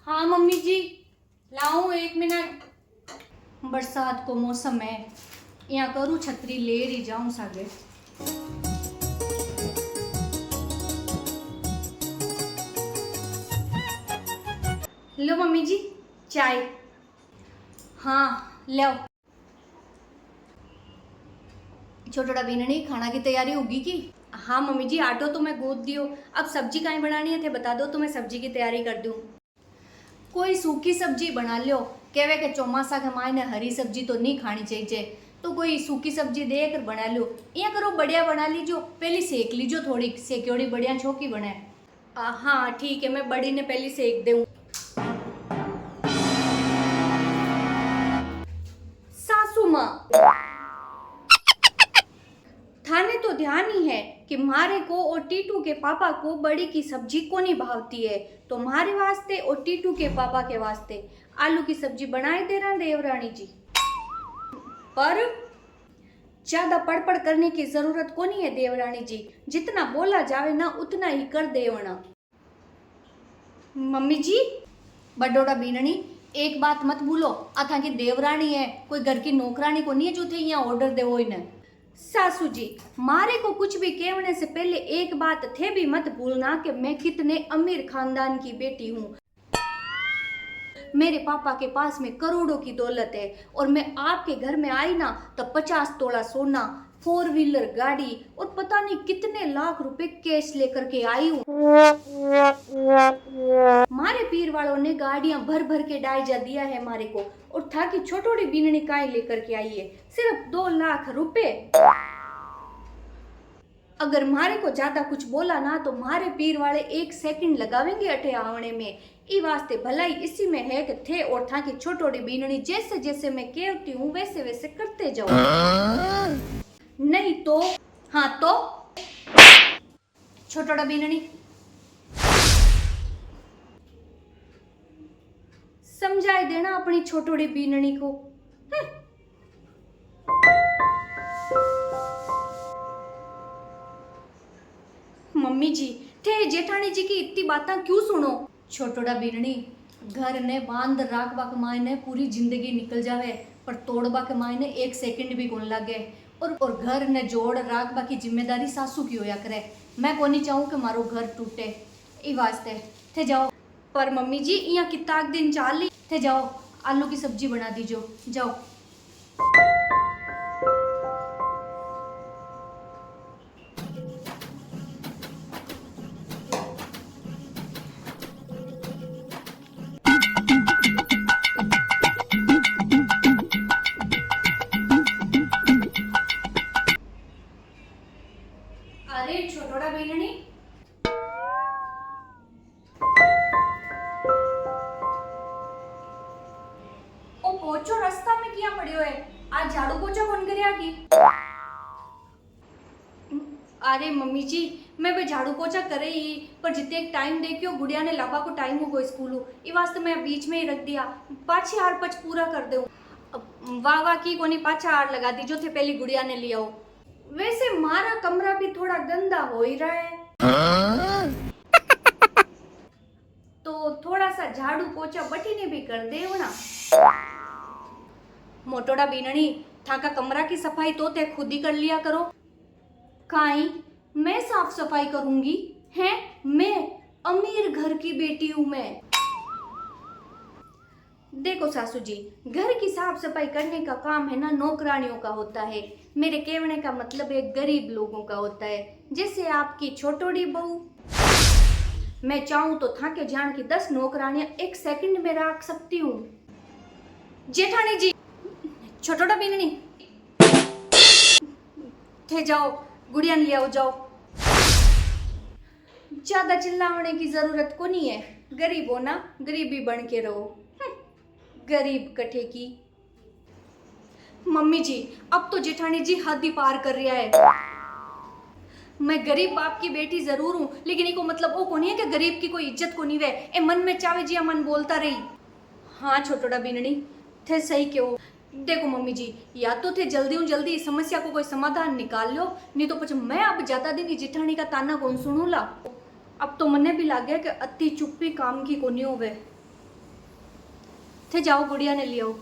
हाँ मम्मी जी, लाऊं 1 मिनट। बरसात को मौसम है, यहाँ करूँ छतरी ले ही जाऊं सागे। लो मम्मी जी चाय। हाँ लो। छोटा बीननी खाना की तैयारी होगी की? हाँ मम्मी जी, आटो तो मैं गूंथ दियो, अब सब्जी काई बनानी है थे बता दो तो मैं सब्जी की तैयारी कर दूं। कोई सूखी सब्जी बना लो, कहवे के चौमासा के मायने हरी सब्जी तो नहीं खानी चाहिए, तो कोई सूखी सब्जी देकर बना लो। या करो बढ़िया बना लीजो, पहले सेक लीजो, थोड़ी सेक्योड़ी बढ़िया छोकी बने। हाँ ठीक है, मैं बड़ी ने पहले सेक दूँ। सासू माँ, थाने तो ध्यान ही है कि मारे को और टीटू के पापा को बड़ी की सब्जी को नहीं भावती है, तो मारे वास्ते और टीटू के पापा के वास्ते आलू की सब्जी बनाए दे रहा देवरानी जी। पर ज्यादा पड़पड़ करने की जरूरत को नहीं है देवरानी जी, जितना बोला जावे ना उतना ही कर देवना। मम्मी जी बडोड़ा बीननी, एक बात मत भूलो, अथा की देवरानी है, कोई घर की नौकरानी को नहीं है जो थे यहाँ ऑर्डर देवो इन्हें। सासू जी, मारे को कुछ भी कहने से पहले एक बात थे भी मत भूलना कि मैं कितने अमीर खानदान की बेटी हूँ। मेरे पापा के पास में करोड़ों की दौलत है और मैं आपके घर में आई ना तो 50 तोला सोना, 4 व्हीलर गाड़ी और पता नहीं कितने लाख रुपए कैश लेकर के आई हूँ। मारे पीर वालों ने गाड़ियां भर भर के डायजा दिया है मारे को, और था कि छोटोड़ी बीननी काय लेकर के आई है सिर्फ 2 लाख रुपए। अगर मारे को ज्यादा कुछ बोला ना तो मारे पीर वाले 1 सेकंड लगावेंगे अठे आवने में। ई वास्ते भलाई इसी में है कि थे और था कि छोटोड़ी बीननी जैसे जैसे मैं कहती हूँ वैसे वैसे करते जाओ, नहीं तो। हाँ तो छोटोड़ा बीननी समझाई देना अपनी छोटोड़ी बीननी को। मम्मी जी थे जेठानी जी की इतनी बातें क्यों सुनो? छोटोड़ा बीननी, घर ने बांध राखबा के मायने पूरी जिंदगी निकल जावे, पर तोड़बा के मायने 1 सेकंड भी कौन लागे। और घर ने जोड़ राखबा की जिम्मेदारी सासू की होया करे। मैं को नहीं चाहूँ कि मारो घर टूटे, ई वास्ते थे जाओ। पर मम्मी जी यहाँ किताक दिन चाली थे जाओ, आलू की सब्जी बना दीजो जाओ। अरे छोटोड़ा बीननी, ओ पोछो रास्ता में किया पड़ियो है, आज झाड़ू पोछा कौन करे आगी? अरे मम्मी जी मैं भी झाड़ू पोछा करे ही, पर जितने एक टाइम देखियो गुड़िया ने लाबा को टाइम हो गो स्कूल, ई वास्ते मैं बीच में ही रख दिया, पाछी हार पच पूरा कर दे। वाह वाह की कोनी पाछा हार लगा दी जो थे पहली गुड़िया ने लिया हो। वैसे मारा कमरा भी थोड़ा गंदा हो ही रहा है, तो थोड़ा सा झाड़ू पोछा बटी ने भी कर दे ना। मोटोड़ा बीननी, थाका कमरा की सफाई तो ते खुद ही कर लिया करो। काई मैं साफ सफाई करूंगी? हैं, मैं अमीर घर की बेटी हूं मैं। देखो सासू जी, घर की साफ सफाई करने का काम है ना नौकरानियों का होता है, मेरे कहने का मतलब है गरीब लोगों का होता है, जैसे आपकी छोटोड़ी बहू। मैं चाहूं तो थाके जान की 10 नौकरानियां 1 सेकंड में रख सकती हूँ। जेठानी जी, छोटोड़ा बीननी थे जाओ, गुड़िया ले आओ जाओ। ज्यादा चिल्लाने की जरूरत को नहीं है, गरीब हो ना गरीबी बन के रहो। गरीब कठे की। मम्मी जी अब तो जेठानी जी हद ही पार कर रहा है। मैं गरीब बाप की बेटी जरूर हूँ, लेकिन इको मतलब वो कोनी है कि गरीब की कोई इज्जत को नहीं वे, ए मन में चावे जिया मन बोलता रही। हाँ छोटोड़ा बीननी थे सही क्यों। देखो मम्मी जी, या तो थे जल्दी इस समस्या को कोई समाधान निकाल लो, नहीं तो पछ मैं अब ज्यादा दिन जेठानी का ताना कौन सुनूला। अब तो मने भी लागे कि अति चुप्पी काम की कोनी होवे। थे जाओ गुड़िया ने लियो।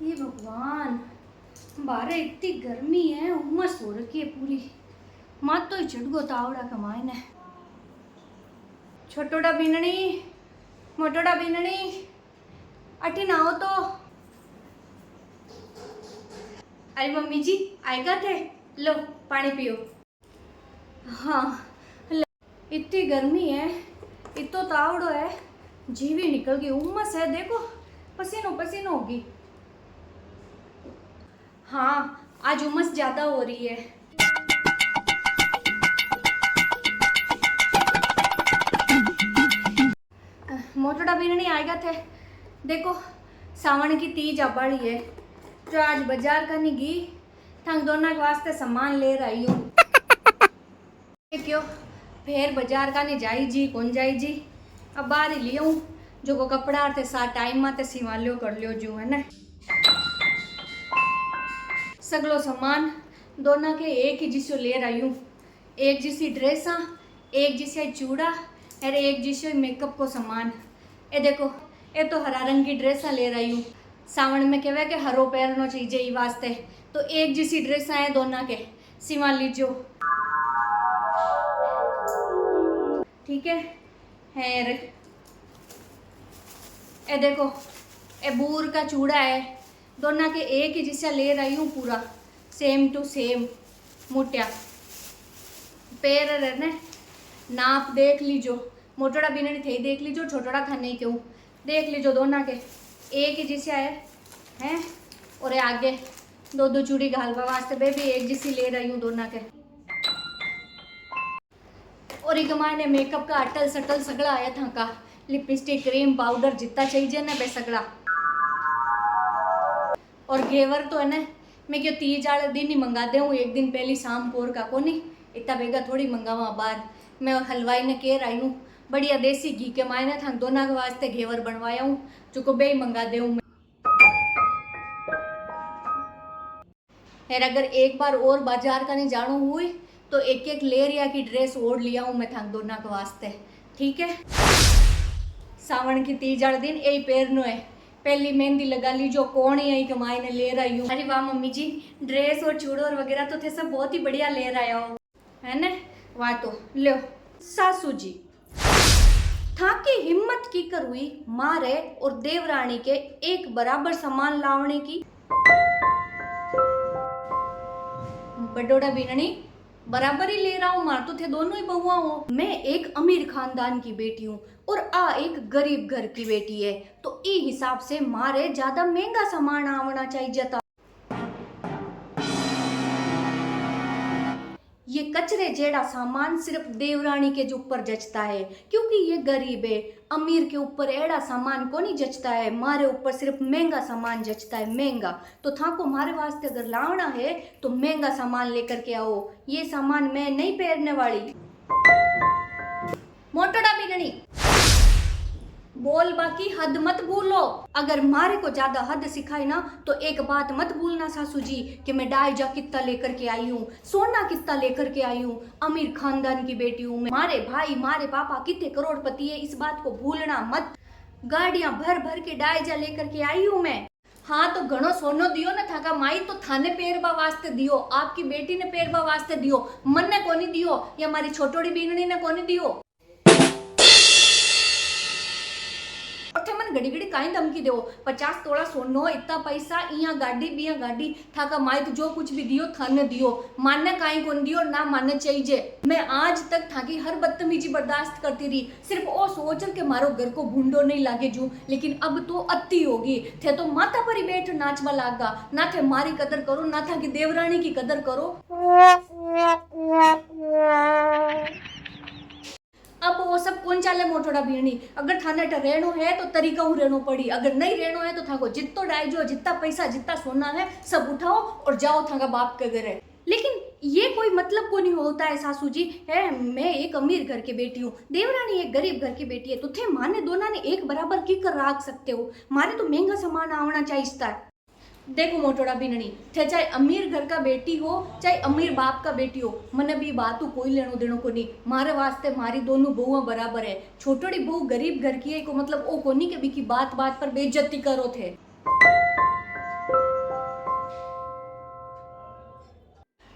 ये भगवान, बाहर इतनी गर्मी है, उमस हो रखी है पूरी। मत तो चढ़ गो तावड़ा कमाए ने। छोटोड़ा बीननी, मोटोड़ा बीननी, अठी ना हो तो। अरे मम्मी जी आएगा थे, लो पानी पियो। हाँ इतनी गर्मी है, इतो तावड़ो है, जीवी निकल गई, उमस है, देखो पसीनो पसीनो होगी। हाँ आज उमस ज्यादा हो रही है। मोटोड़ा भी नहीं आएगा थे, देखो सावन की तीज आ पड़ी है, जो आज बाजार का नहीं गई, थंग दोनों के वास्ते सामान ले रही हूँ। क्यों फिर बाजार का नहीं जाई जी, कौन जाई जी, अब बाहर ही लिया हूँ, जो को कपड़ा थे सा टाइम में ते सिवा लियो कर लियो जो है ना। सगलो सामान दोनों के एक ही जिसो ले रही हूँ, एक जिसी ड्रेसा, एक जिसे चूड़ा और एक जिसे मेकअप को सामान। ये देखो ये तो हरा रंग की ड्रेसा ले रही हूँ, सावन में कहवे के हरो पहनना चाहिए ये वास्ते, तो एक जिसी ड्रेसा है दोनों के, सिवा लीजो ठीक है। हेर ये देखो ये बूर का चूड़ा है, दोनों के एक ही जैसा ले रही हूँ, पूरा सेम टू सेम मोटिया। पैर रहने नाप देख लीजो, मोटोड़ा भी नहीं थे देख लीजो, छोटोड़ा था नहीं क्यों देख लीजो, दोनों के एक ही जैसा है हैं। और ये आगे दो दो चूड़ी घालवा वास्ते बेबी एक जैसी ले रही हूँ दोनों के। और एक मायने मेकअप का अटल सटल सगड़ा आया था का, लिपस्टिक क्रीम पाउडर जितना चाहिए ना बे सगड़ा। और घेवर तो है ना मैं क्यों 30 वाले दिन ही मंगा दे हूँ, एक दिन पहली शाम कोर का को नहीं, इतना बेगा थोड़ी मंगावा बाहर। मैं हलवाई ने कह रही हूँ बढ़िया देसी घी के मायने था दोनों के वास्ते घेवर बनवाया हूँ, जो को बे मंगा दे हूँ। अगर एक बार और बाजार का नहीं जानो हुई तो एक एक लेरिया की ड्रेस ओढ़ लिया हूँ मैं था दोनों के वास्ते, ठीक है। सावन की 30 वाले दिन यही पहनो है, पहली मेहंदी लगा ली जो कौन यही कमाई ने ले रही हूँ। अरे वाह मम्मी जी, ड्रेस और चूड़ो और वगैरह तो थे सब बहुत ही बढ़िया ले रहे हो है ना। वाह तो लो सासू जी था की हिम्मत की कर हुई मारे और देवरानी के एक बराबर सामान लावने की। बडोड़ा बीननी बराबर ही ले रहा हूँ, मार तो थे दोनों ही बहुआ हो। मैं एक अमीर खानदान की बेटी हूँ और आ एक गरीब घर की बेटी है, तो ई हिसाब से मारे ज्यादा महंगा सामान आवना चाहिए जाता। ये कचरे जेड़ा सामान सिर्फ देवरानी के जो ऊपर जचता है, क्योंकि ये गरीब है। अमीर के ऊपर एड़ा सामान को नहीं जचता है, मारे ऊपर सिर्फ महंगा सामान जचता है, महंगा। तो था को मारे वास्ते अगर लावना है तो महंगा सामान लेकर के आओ, ये सामान मैं नहीं पहनने वाली। मोटोड़ा भी नहीं बोल, बाकी हद मत भूलो। अगर मारे को ज्यादा हद सिखाई ना तो एक बात मत भूलना सासू जी कि मैं डायजा कितना लेकर के आई हूँ, सोना कितना लेकर के आई हूँ, अमीर खानदान की बेटी हूँ मैं, मारे भाई मारे पापा कितने करोड़पति है, इस बात को भूलना मत। गाड़ियां भर भर के डायजा लेकर के आई हूँ मैं। हाँ तो घणो सोनो दियो ना था का माई, तो थाने पेरबा वास्ते दियो, आपकी बेटी ने पेरबा वास्ते दियो, मन ने कोनी दियो या हमारी छोटोड़ी बीननी ने कोनी दियो। घड़ी घड़ी काई धमकी दो, 50 तोला सोनो इतना पैसा इया गाड़ी बिया गाड़ी था का माई, तो जो कुछ भी दियो थाने दियो, मानने काई कौन दियो ना मानने चाहिए। मैं आज तक था की हर बदतमीजी बर्दाश्त करती रही, सिर्फ वो सोच के मारो घर को भूंडो नहीं लागे जू, लेकिन अब तो अति होगी। थे तो माता पर ही बैठ नाचवा लागा, ना थे मारी कदर करो ना था कि देवरानी की कदर करो। अब वो सब चाले मोटोड़ा बीणी, अगर थाने अठ रहनो है तो तरीका हूँ रहनो पड़ी, अगर नहीं रहनो है तो थाको जितो डाइजो, जितना पैसा जितना सोना है सब उठाओ और जाओ थाका बाप के घरे। लेकिन ये कोई मतलब को नहीं होता है सासू जी। है मैं एक अमीर घर की बेटी हूँ, देवरानी एक गरीब घर की बेटी है, तो थे माने दोनों ने एक बराबर की कर रख सकते हो। मारे तो महंगा सामान आवना चाहिए। देखो मोटोड़ा बीननी, थे चाहे अमीर घर का बेटी हो चाहे अमीर बाप का बेटी हो, मने भी बात कोई लेनो देनो को नहीं। मारे वास्ते मारी दोनों बहुआ बराबर है। छोटोड़ी बहू गरीब घर की है को मतलब ओ कोनी के बीकी बात बात पर बेइज्जती करो थे।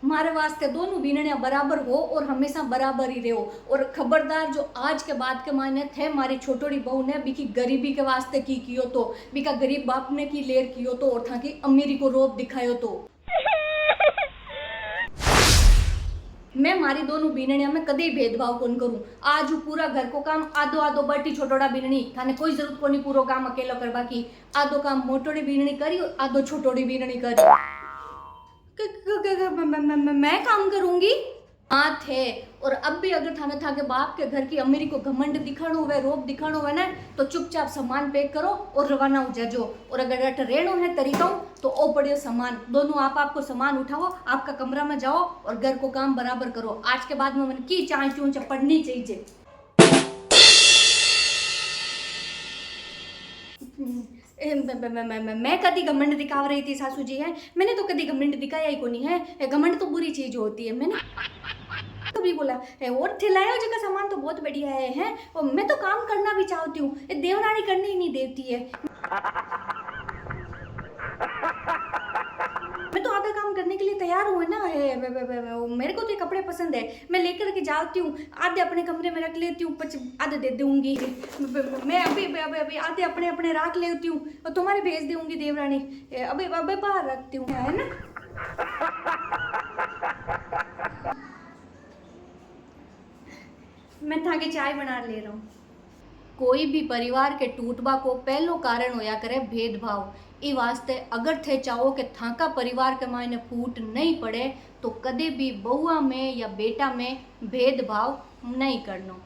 मारे वास्ते दोनों बीननिया बराबर हो और हमेशा बराबर ही रहो। और खबरदार जो आज के बाद के मायने थे मारी छोटोड़ी बहू ने बीकी गरीबी के वास्ते की कियो तो, बीका गरीब बाप ने की लेर कियो तो और था की अमीरी को रोप दिखायो तो। मैं मारी दोनों बीननिया में कदे भेदभाव कौन करूं। आज पूरा घर को काम आधो आधो बटी छोटोड़ा बीननी, थाने कोई जरूरत को नहीं पूरा काम अकेलो करवा की। आधो काम मोटोड़ी बीननी करी और आधो छोटोड़ी बीननी करी। मैं काम करूंगी हाँ थे। और अब भी अगर थाने था के बाप के घर की अमीरी को घमंड दिखानो हुए, रोप दिखानो हुए ना, तो चुपचाप सामान पैक करो और रवाना हो जाजो। और अगर अट रेणो है तरीका तो ओ पड़ियो सामान, दोनों आपको सामान उठाओ, आपका कमरा में जाओ और घर को काम बराबर करो। आज के बाद में मन की चाय चूं पढ़नी चाहिए। मैं कभी घमंड दिखा रही थी सासू जी? है मैंने तो कभी घमंड दिखाया ही को नहीं है। घमंड तो बुरी चीज होती है। मैंने कभी बोला है और थिलायो जी का सामान तो बहुत बढ़िया है और मैं तो काम करना भी चाहती हूँ, देवरानी करने ही नहीं देती है। मैं तो आधा काम करने के लिए तैयार हूँ ना। मेरे को तो ये कपड़े पसंद है, मैं लेकर के जाती हूँ, आधे अपने कमरे में रख लेती हूँ, आधे दे दूंगी। मैं अभी आधे अपने अपने रख लेती हूँ और तुम्हारे भेज दूंगी देवरानी। अभी अभी बाहर रखती हूँ, है ना। मैं थाके चाय बना ले रहा हूँ। कोई भी परिवार के टूटबा को पहलो कारण होया करे भेदभाव। ई वास्ते अगर थे चाहो कि थाका परिवार के मायने फूट नहीं पड़े तो कदे भी बहुआ में या बेटा में भेदभाव नहीं करनो।